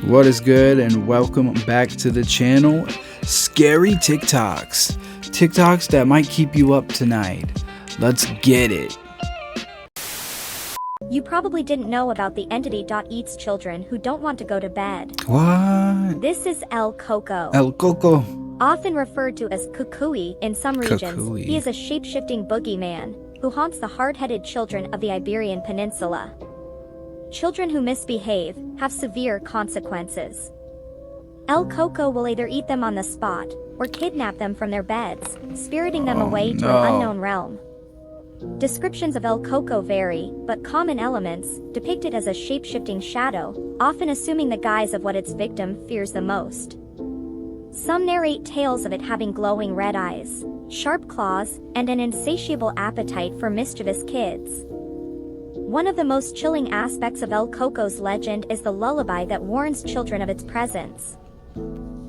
What is good, and welcome back to the channel. Scary TikToks. TikToks that might keep you up tonight. Let's get it. You probably didn't know about the entity that eats children who don't want to go to bed. What? This is El Coco. El Coco. Often referred to as Kukui in some regions, Kukui. he is a shape-shifting boogeyman who haunts the hard-headed children of the Iberian Peninsula. Children who misbehave have severe consequences. El Coco will either eat them on the spot or kidnap them from their beds, spiriting them away to an unknown realm. Descriptions of El Coco vary, but common elements, depicted as a shape-shifting shadow, often assuming the guise of what its victim fears the most. Some narrate tales of it having glowing red eyes, sharp claws, and an insatiable appetite for mischievous kids. One of the most chilling aspects of El Coco's legend is the lullaby that warns children of its presence.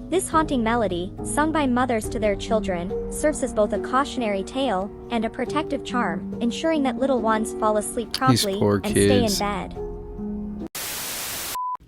This haunting melody, sung by mothers to their children, serves as both a cautionary tale and a protective charm, ensuring that little ones fall asleep promptly and stay in bed.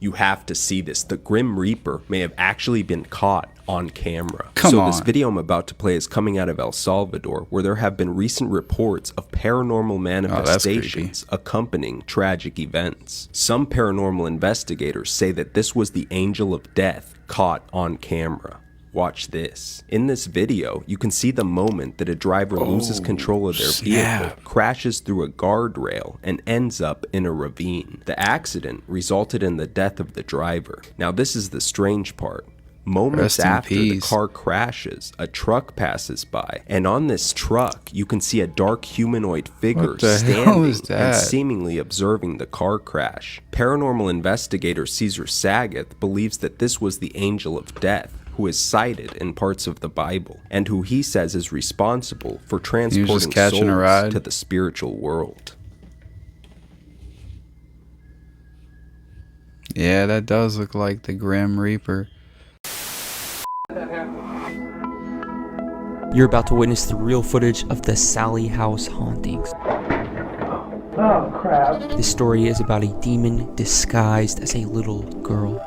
You have to see this. The Grim Reaper may have actually been caught on camera. Come on. This video I'm about to play is coming out of El Salvador, where there have been recent reports of paranormal manifestations accompanying tragic events. Some paranormal investigators say that this was the angel of death caught on camera. Watch this. In this video, you can see the moment that a driver loses control of their vehicle, crashes through a guardrail, and ends up in a ravine. The accident resulted in the death of the driver. Now, this is the strange part. Moments after the car crashes, a truck passes by, and on this truck, you can see a dark humanoid figure standing and seemingly observing the car crash. Paranormal investigator Caesar Saget believes that this was the angel of death, who is cited in parts of the Bible, and who he says is responsible for transporting souls to the spiritual world. Yeah, that does look like the Grim Reaper. You're about to witness the real footage of the Sally House hauntings. Oh, crap. This story is about a demon disguised as a little girl.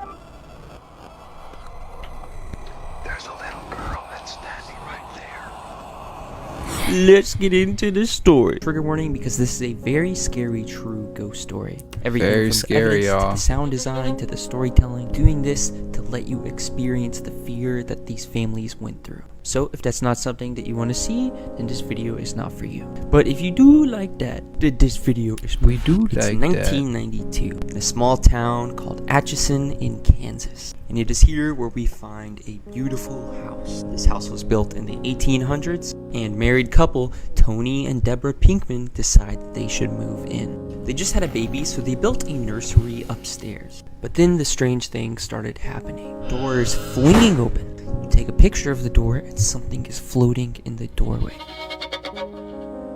There's a little girl that's standing right there. Let's get into the story. Trigger warning, because this is a very scary true ghost story. Everything Very from scary, the evidence to y'all. the sound design to the storytelling. Doing this to let you experience the fear that these families went through. So if that's not something that you want to see, then this video is not for you. But if you do like that, then this video is for you. It's 1992 in a small town called Atchison in Kansas. And it is here where we find a beautiful house. This house was built in the 1800s, and married couple Tony and Deborah Pinkman decide that they should move in. They just had a baby, so they built a nursery upstairs. But then the strange thing started happening. Doors flinging open. You take a picture of the door and something is floating in the doorway.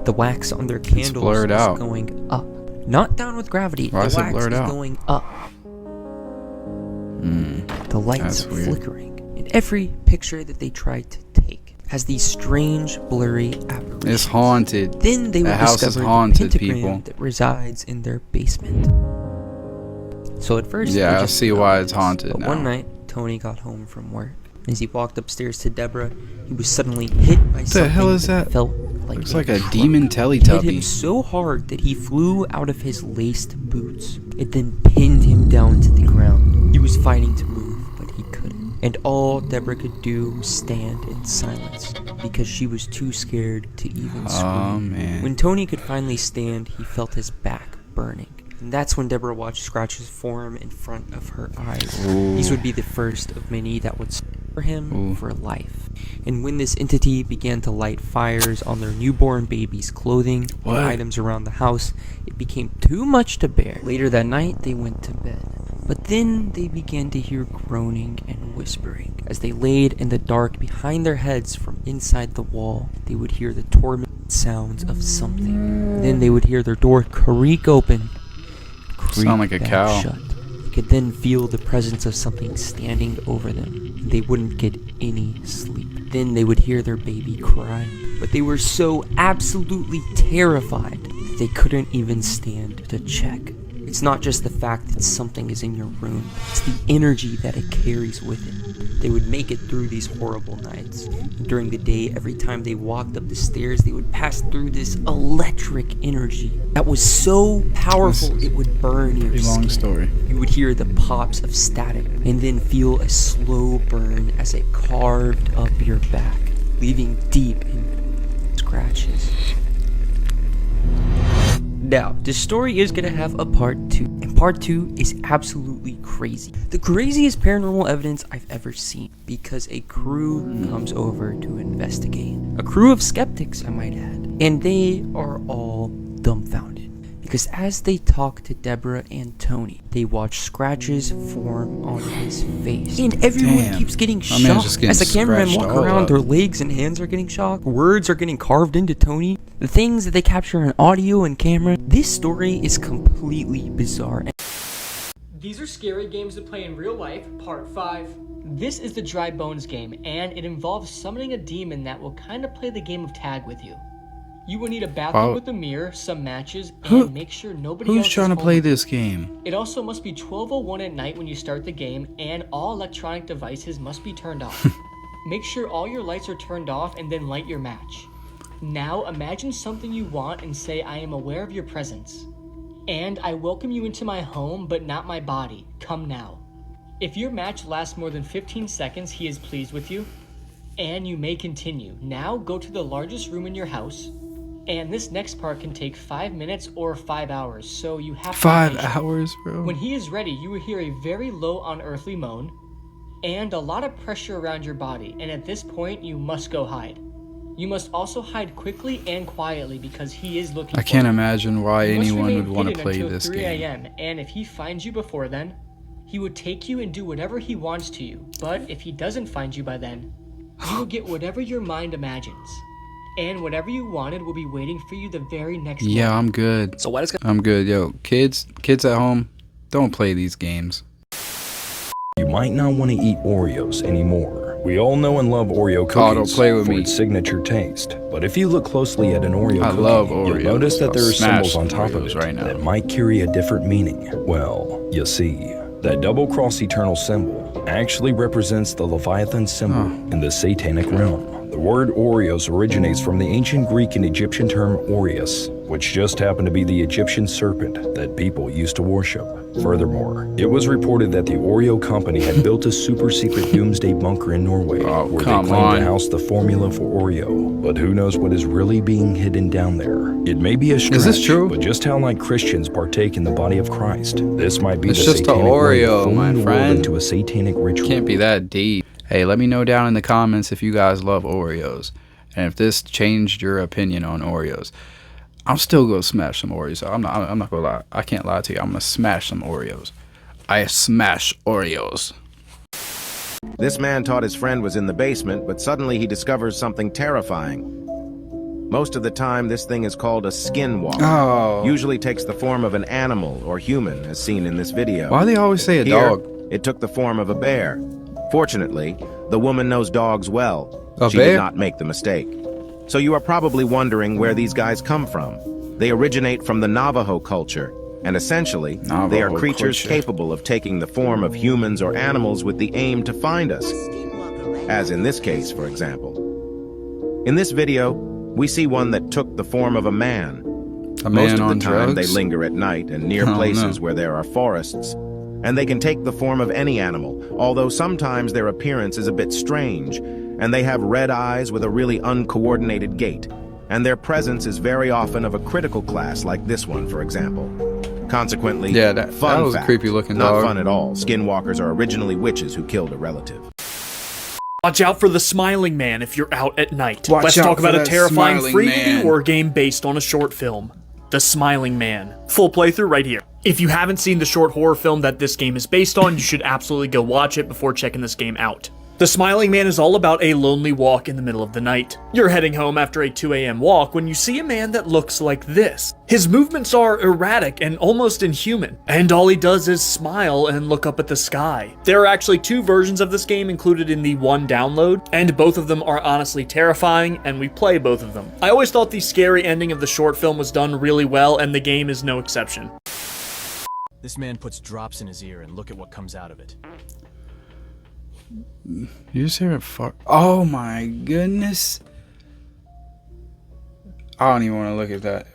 The wax on their candles is going up. Not down with gravity. The wax is going up. The lights are flickering. And every picture that they tried to take has these strange, blurry apparitions. It's haunted. Then they would discover the pentagram that resides in their basement. So at first, I see why it's haunted but now. one night, Tony got home from work. As he walked upstairs to Deborah, he was suddenly hit by something the hell is that? Felt like Looks like a truck. demon It hit him Teletubby. so hard that he flew out of his laced boots. It then pinned him down to the ground. He was fighting to move, but he couldn't. And all Deborah could do was stand in silence because she was too scared to even scream. Oh, man. When Tony could finally stand, he felt his back burning. And that's when Deborah watched scratches form in front of her eyes. These would be the first of many that would for him for life. And when this entity began to light fires on their newborn baby's clothing and items around the house, it became too much to bear. Later that night, they went to bed. But then they began to hear groaning and whispering. As they laid in the dark behind their heads from inside the wall, they would hear the tormented sounds of something. Then they would hear their door creak open. Sound like a cow. Shut. They could then feel the presence of something standing over them. They wouldn't get any sleep. Then they would hear their baby cry. But they were so absolutely terrified that they couldn't even stand to check. It's not just the fact that something is in your room, it's the energy that it carries with it. They would make it through these horrible nights. And during the day, every time they walked up the stairs, they would pass through this electric energy that was so powerful it would burn your skin. Long story. You would hear the pops of static and then feel a slow burn as it carved up your back, leaving deep scratches. Now, this story is gonna have a part 2, and part 2 is absolutely crazy. The craziest paranormal evidence I've ever seen, because a crew comes over to investigate. A crew of skeptics, I might add. And they are all dumbfounded. Because as they talk to Deborah and Tony, they watch scratches form on his face. And everyone keeps getting shocked. As the cameramen walk around, their legs and hands are getting shocked. Words are getting carved into Tony. The things that they capture on audio and camera. This story is completely bizarre. These are scary games to play in real life, part 5. This is the Dry Bones game, and it involves summoning a demon that will kind of play the game of tag with you. You will need a bathroom with a mirror, some matches, and make sure nobody else is Who's trying to home. play this game? It also must be 12:01 at night when you start the game, and all electronic devices must be turned off. Make sure all your lights are turned off and then light your match. Now imagine something you want and say, I am aware of your presence. And I welcome you into my home, but not my body. Come now. If your match lasts more than 15 seconds, he is pleased with you. And you may continue. Now go to the largest room in your house. And this next part can take 5 minutes or 5 hours, so you have to 5 hours, bro. When he is ready, you will hear a very low unearthly moan and a lot of pressure around your body, and at this point, you must go hide. You must also hide quickly and quietly because he is looking I for can't you. imagine why You must anyone would remain want to hidden play until this 3 game. a.m., and if he finds you before then, he would take you and do whatever he wants to you. But if he doesn't find you by then, you will get whatever your mind imagines. And whatever you wanted will be waiting for you the very next morning. Yeah, I'm good. So what is I'm good. Yo, kids at home, don't play these games. You might not want to eat Oreos anymore. We all know and love Oreo cookies don't play with for me. its signature taste. But if you look closely at an Oreo I cookie, love you'll Oreos. notice that there I'll are symbols smash on top of Oreos it right now. that might carry a different meaning. Well, you see, that double-cross eternal symbol actually represents the Leviathan symbol in the satanic realm. The word Oreos originates from the ancient Greek and Egyptian term Aureus, which just happened to be the Egyptian serpent that people used to worship. Furthermore, it was reported that the Oreo company had built a super-secret doomsday bunker in Norway where they claimed to house the formula for Oreo. But who knows what is really being hidden down there? It may be a stretch, Is this true? but just how like Christians partake in the body of Christ, this might be It's the just a satanic way of Oreo, folding my the world friend. into a satanic ritual. Can't be that deep. Hey, let me know down in the comments if you guys love Oreos. And if this changed your opinion on Oreos. I'm still gonna smash some Oreos. I'm not gonna lie. I can't lie to you. I'm gonna smash some Oreos. I smash Oreos. This man thought his friend was in the basement, but suddenly he discovers something terrifying. Most of the time, this thing is called a skinwalker. Oh. Usually takes the form of an animal or human, as seen in this video. Why do they always say a Here, dog? it took the form of a bear. Fortunately, the woman knows dogs well. A She bear? did not make the mistake. So you are probably wondering where these guys come from. They originate from the Navajo culture, and essentially, they are Navajo creatures culture. capable of taking the form of humans or animals with the aim to find us. As in this case, for example. In this video, we see one that took the form of a man. A Most man of on the time, drugs? they linger at night and near Oh, places no. where there are forests. And they can take the form of any animal, although sometimes their appearance is a bit strange, and they have red eyes with a really uncoordinated gait. And their presence is very often of a critical class, like this one, for example. Consequently, Yeah, that fun was a fact, creepy looking not dog. fun at all. Skinwalkers are originally witches who killed a relative. Watch out for the Smiling Man if you're out at night. Watch Let's out talk for about a that terrifying Smiling free Man. movie or game based on a short film. The Smiling Man. Full playthrough right here. If you haven't seen the short horror film that this game is based on, you should absolutely go watch it before checking this game out. The Smiling Man is all about a lonely walk in the middle of the night. You're heading home after a 2 a.m. walk when you see a man that looks like this. His movements are erratic and almost inhuman, and all he does is smile and look up at the sky. There are actually 2 versions of this game included in the one download, and both of them are honestly terrifying, and we play both of them. I always thought the scary ending of the short film was done really well, and the game is no exception. This man puts drops in his ear and look at what comes out of it. You just hear it fart. Oh my goodness. I don't even want to look at that.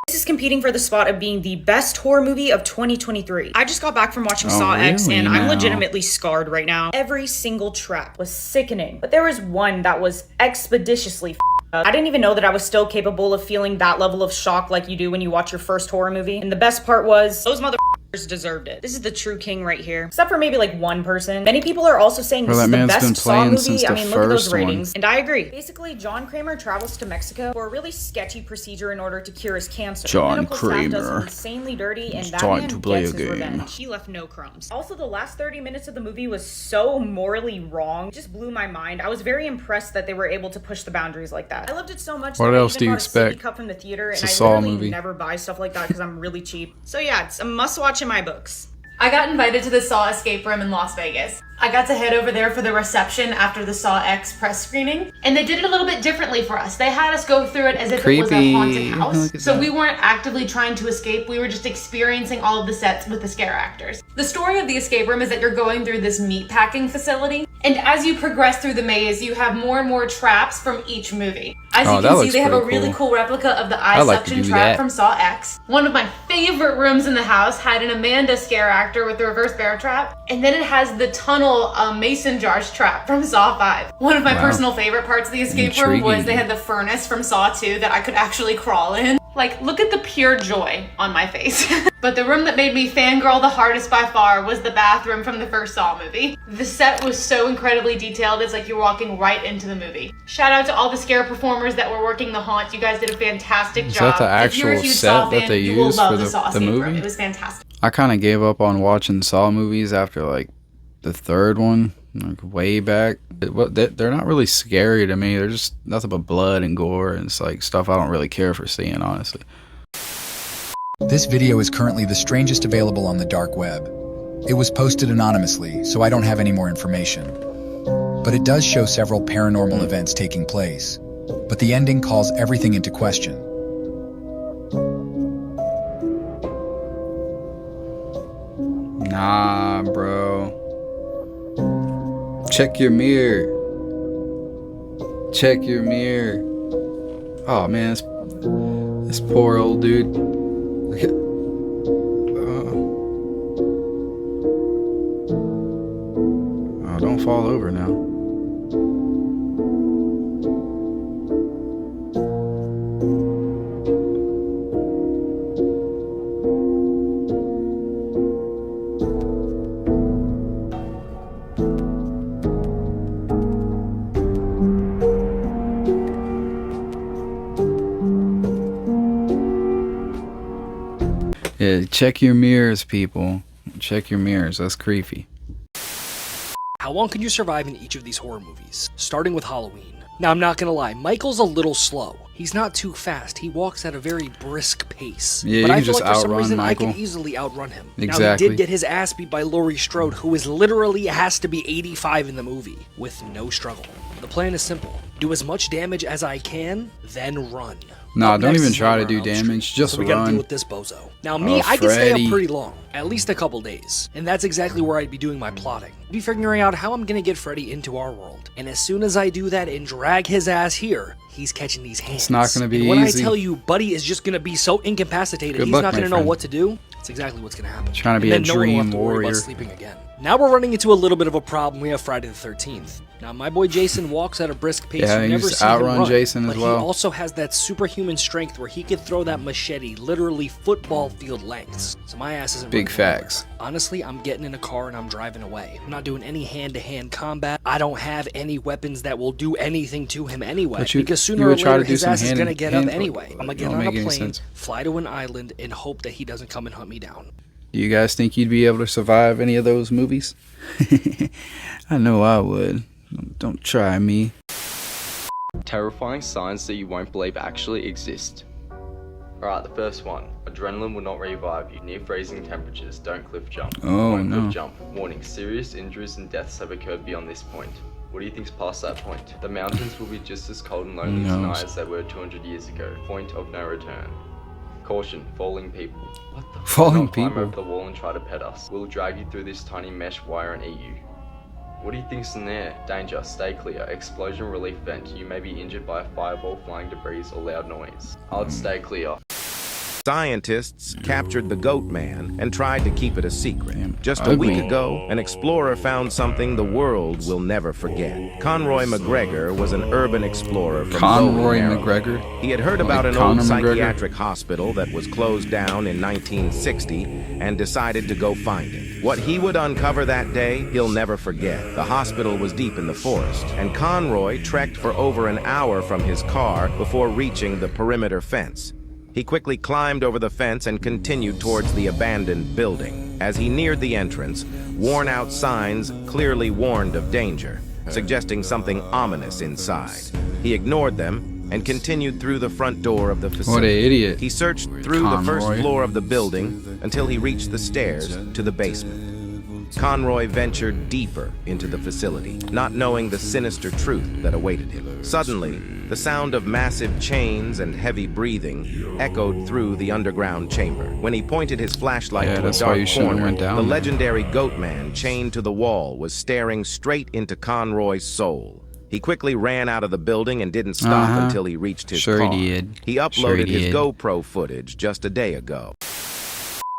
This is competing for the spot of being the best horror movie of 2023. I just got back from watching Saw X and I'm legitimately scarred right now. Every single trap was sickening, but there was one that was expeditiously up. I didn't even know that I was still capable of feeling that level of shock like you do when you watch your first horror movie. And the best part was, those motherfuckers deserved it. This is the true king right here. Except for maybe like one person. Many people are also saying this is the best Saw movie. I mean, look at those ratings. And I agree. Basically, John Kramer travels to Mexico for a really sketchy procedure in order to cure his cancer. John Kramer does him insanely dirty, and that man gets his revenge. He left no crumbs. Also, the last 30 minutes of the movie was so morally wrong. It just blew my mind. I was very impressed that they were able to push the boundaries like that. I loved it so much. What else do you expect? Cup from the theater, it's and a Saw I literally movie. never buy stuff like that because I'm really cheap. So yeah, it's a must-watch in my books. I got invited to the Saw escape room in Las Vegas. I got to head over there for the reception after the Saw X press screening, and they did it a little bit differently for us. They had us go through it as if it was a haunted house. So we weren't actively trying to escape, we were just experiencing all of the sets with the scare actors. The story of the escape room is that you're going through this meat packing facility, and as you progress through the maze, you have more and more traps from each movie. As you can see, they have a really cool replica of the eye suction trap from Saw X. One of my favorite rooms in the house had an Amanda scare actor with the reverse bear trap, and then it has the tunnel mason jars trap from Saw 5. One of my personal favorite parts of the escape room was they had the furnace from Saw 2 that I could actually crawl in. Like, look at the pure joy on my face. But the room that made me fangirl the hardest by far was the bathroom from the first Saw movie. The set was so incredibly detailed, it's like you're walking right into the movie. Shout out to all the scare performers that were working the haunt. You guys did a fantastic job. Is that the actual set that they used for the movie? It was fantastic. I kind of gave up on watching Saw movies after like the third one, like way back. They're not really scary to me. They're just nothing but blood and gore, and it's like stuff I don't really care for seeing, honestly. This video is currently the strangest available on the dark web. It was posted anonymously, so I don't have any more information. But it does show several paranormal events taking place. But the ending calls everything into question. Nah, bro. Check your mirror. Check your mirror. Oh man, this poor old dude. Look at. Oh, don't fall over now. Yeah, check your mirrors, people. Check your mirrors. That's creepy. How long can you survive in each of these horror movies? Starting with Halloween. Now, I'm not gonna lie, Michael's a little slow. He's not too fast. He walks at a very brisk pace. Yeah, but you I can feel just like for some outrun reason Michael. I can easily outrun him. Exactly. Now, he did get his ass beat by Laurie Strode, who is literally has to be 85 in the movie, with no struggle. The plan is simple. Do as much damage as I can, then run. Nah, Up don't next even is try to Nightmare do on Elm damage. Street, Just so we gotta run. deal with this bozo. Now me, I can stay up pretty long, at least a couple days, and that's exactly where I'd be doing my plotting. I'd be figuring out how I'm gonna get Freddy into our world, and as soon as I do that and drag his ass here, he's catching these hands. It's not gonna be and when easy. I tell you, Buddy is just gonna be so incapacitated, Good he's luck, not my gonna know friend. what to do. That's exactly what's gonna happen. Trying to be and a then no one will have dream to worry warrior. about sleeping again. Now we're running into a little bit of a problem. We have Friday the 13th. Now my boy Jason walks at a brisk pace. Yeah, You you never just see him outrun run, Jason but as well. he also has that superhuman strength where he could throw that machete literally football field lengths. So my ass isn't Big running facts. anywhere. Honestly, I'm getting in a car and I'm driving away. I'm not doing any hand-to-hand combat. I don't have any weapons that will do anything to him anyway. But you- because you sooner or would try later to do his some ass is hand- gonna get hand- up anyway. I'm gonna get don't on a make any plane, sense. fly to an island, and hope that he doesn't come and hunt me down. Do you guys think you'd be able to survive any of those movies? I know I would. Don't try me. Terrifying signs that you won't believe actually exist. Alright, the first one. Adrenaline will not revive you. Near freezing temperatures. Don't cliff jump. Oh, Don't no. cliff jump. Warning, serious injuries and deaths have occurred beyond this point. What do you think's past that point? The mountains will be just as cold and lonely Who tonight knows? as they were 200 years ago. Point of no return. Caution, falling people. What the? Falling Climb people. over the wall and try to pet us. We'll drag you through this tiny mesh wire and eat you. What do you think's in there? Danger, stay clear. Explosion relief vent. You may be injured by a fireball, flying debris, or loud noise. I'd stay clear. Scientists captured the goat man and tried to keep it a secret. Just a week ago, an explorer found something the world will never forget. Conroy McGregor was an urban explorer from Conroy Maryland. McGregor? He had heard about Like an old Conor McGregor? psychiatric hospital that was closed down in 1960 and decided to go find it. What he would uncover that day, he'll never forget. The hospital was deep in the forest, and Conroy trekked for over an hour from his car before reaching the perimeter fence. He quickly climbed over the fence and continued towards the abandoned building. As he neared the entrance, worn-out signs clearly warned of danger, suggesting something ominous inside. He ignored them and continued through the front door of the facility. What an idiot. He searched through the first floor of the building until he reached the stairs to the basement. Conroy ventured deeper into the facility, not knowing the sinister truth that awaited him. Suddenly, the sound of massive chains and heavy breathing echoed through the underground chamber. When he pointed his flashlight to a dark corner, the legendary goat man chained to the wall was staring straight into Conroy's soul. He quickly ran out of the building and didn't stop until he reached his car. He uploaded his GoPro footage just a day ago.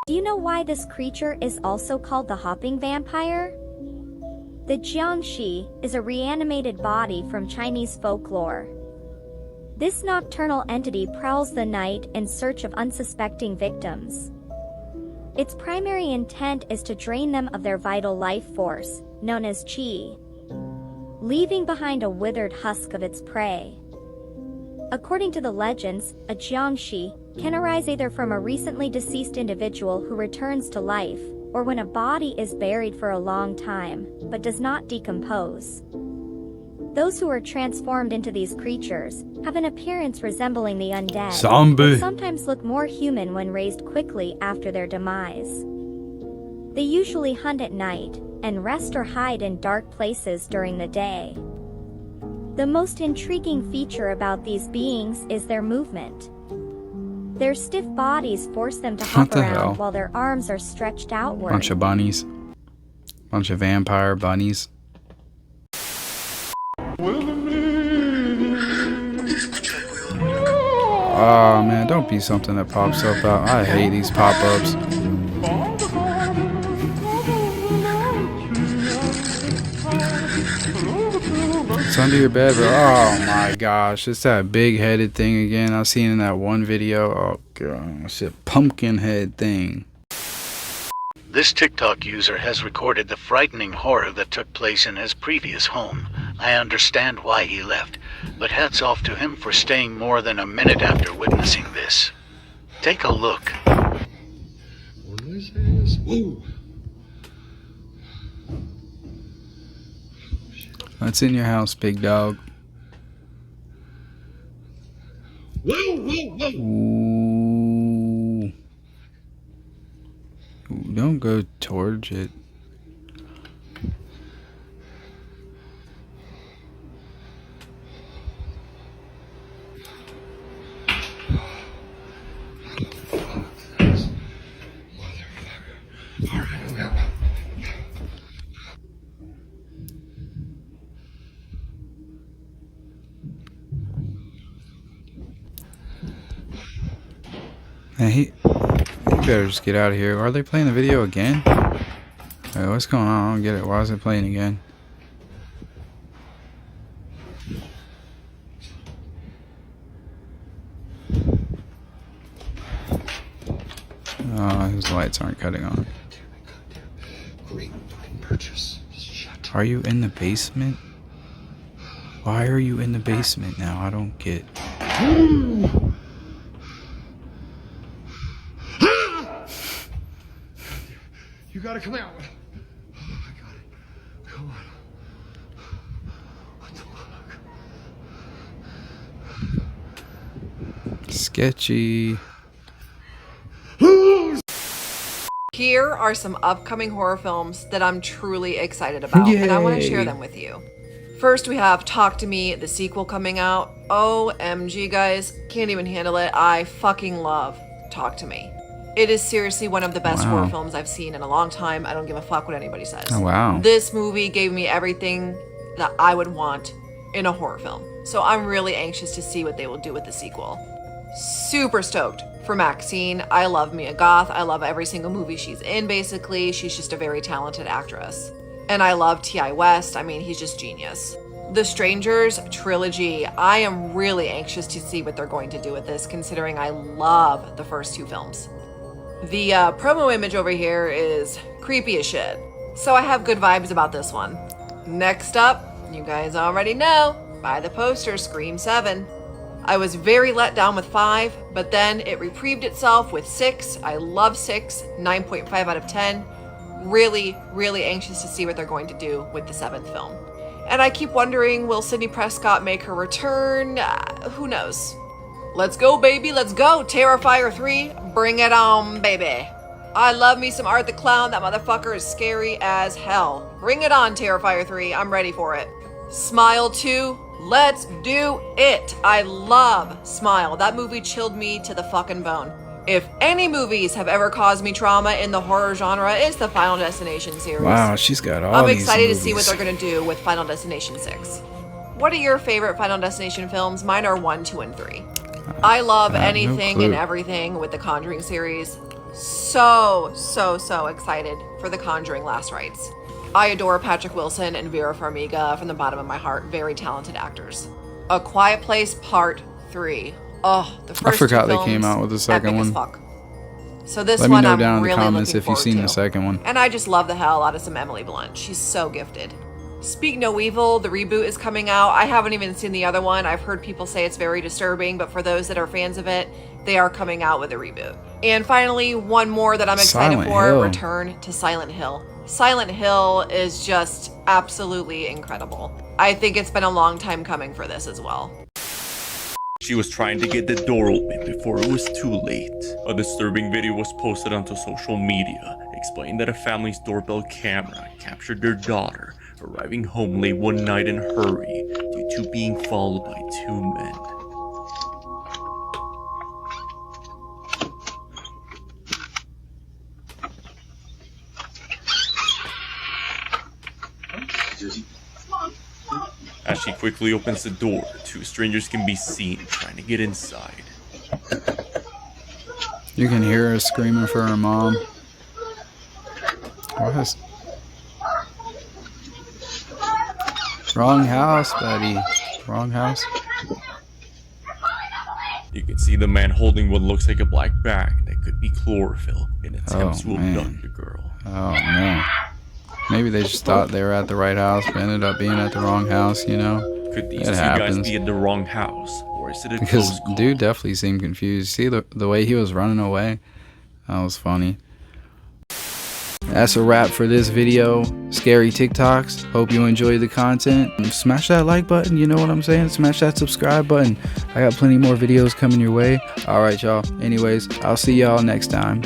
Do you know why this creature is also called the hopping vampire? The Jiangshi is a reanimated body from Chinese folklore. This nocturnal entity prowls the night in search of unsuspecting victims. Its primary intent is to drain them of their vital life force, known as qi, leaving behind a withered husk of its prey. According to the legends, a Jiangshi can arise either from a recently deceased individual who returns to life, or when a body is buried for a long time, but does not decompose. Those who are transformed into these creatures have an appearance resembling the undead, Zombie. but sometimes look more human when raised quickly after their demise. They usually hunt at night, and rest or hide in dark places during the day. The most intriguing feature about these beings is their movement. Their stiff bodies force them to hop around while their arms are stretched outward. Bunch of bunnies. Bunch of vampire bunnies. Oh man, don't be something that pops up out. I hate these pop-ups. It's under your bed, bro. Oh my gosh, it's that big-headed thing again. I seen in that one video. Oh god, it's a pumpkin head thing. This TikTok user has recorded the frightening horror that took place in his previous home. I understand why he left, but hats off to him for staying more than a minute after witnessing this. Take a look. What's in your house, big dog? Ooh. Don't go towards it. Hey, you better just get out of here. Are they playing the video again? Wait, what's going on? I don't get it. Why is it playing again? Oh, his lights aren't cutting on. Are you in the basement? Why are you in the basement now? I don't get. You gotta come out. Oh my god. Come on. What the fuck? Sketchy. Here are some upcoming horror films that I'm truly excited about, and I want to share them with you. First, we have Talk to Me, the sequel coming out. OMG, guys. Can't even handle it. I fucking love. talk to me. It is seriously one of the best horror films I've seen in a long time. I don't give a fuck what anybody says. Oh, wow. This movie gave me everything that I would want in a horror film. So I'm really anxious to see what they will do with the sequel. Super stoked for Maxine. I love Mia Goth. I love every single movie she's in, basically. She's just a very talented actress. And I love T.I. West. I mean, he's just genius. The Strangers trilogy. I am really anxious to see what they're going to do with this, considering I love the first 2 films. The promo image over here is creepy as shit. So I have good vibes about this one. Next up, you guys already know, by the poster, Scream 7. I was very let down with 5, but then it reprieved itself with 6. I love 6, 9.5 out of 10. Really, really anxious to see what they're going to do with the 7th film. And I keep wondering, will Sidney Prescott make her return? Who knows? Let's go, baby, let's go. Terrifier 3, bring it on, baby. I love me some Art the Clown. That motherfucker is scary as hell. Bring it on, Terrifier 3. I'm ready for it. Smile 2, let's do it. I love Smile. That movie chilled me to the fucking bone. If any movies have ever caused me trauma in the horror genre, it's the Final Destination series. Wow, she's got all I'm these excited movies. to see what they're going to do with Final Destination 6. What are your favorite Final Destination films? Mine are 1, 2, and 3. I love anything and everything with the Conjuring series. So excited for the Conjuring Last Rites. I adore Patrick Wilson and Vera Farmiga from the bottom of my heart. Very talented actors. A Quiet Place Part 3. Oh, the first I forgot 2 they films, came out with the second epic as one. fuck. So this Let me one know I'm down in really the comments looking if you've forward seen to. the second one. And I just love the hell out of some Emily Blunt. She's so gifted. Speak No Evil, the reboot is coming out. I haven't even seen the other one. I've heard people say it's very disturbing, but for those that are fans of it, they are coming out with a reboot. And finally, one more that I'm excited Silent for, Hill. Return to Silent Hill. Silent Hill is just absolutely incredible. I think it's been a long time coming for this as well. She was trying to get the door open before it was too late. A disturbing video was posted onto social media, explaining that a family's doorbell camera captured their daughter arriving home late one night in a hurry due to being followed by 2 men. As she quickly opens the door, 2 strangers can be seen trying to get inside. You can hear her screaming for her mom. What? Wrong house, buddy. Wrong house. You can see the man holding what looks like a black bag that could be chlorophyll in attempts to abduct the girl. Oh, no. Maybe they just thought they were at the right house, but ended up being at the wrong house, you know? Could these It 2 happens. guys be at the wrong house, or is it a Because close call? dude definitely seemed confused. See the way he was running away? That was funny. That's a wrap for this video. Scary TikToks. Hope you enjoyed the content. Smash that like button, you know what I'm saying? Smash that subscribe button. I got plenty more videos coming your way. Alright, y'all. Anyways, I'll see y'all next time.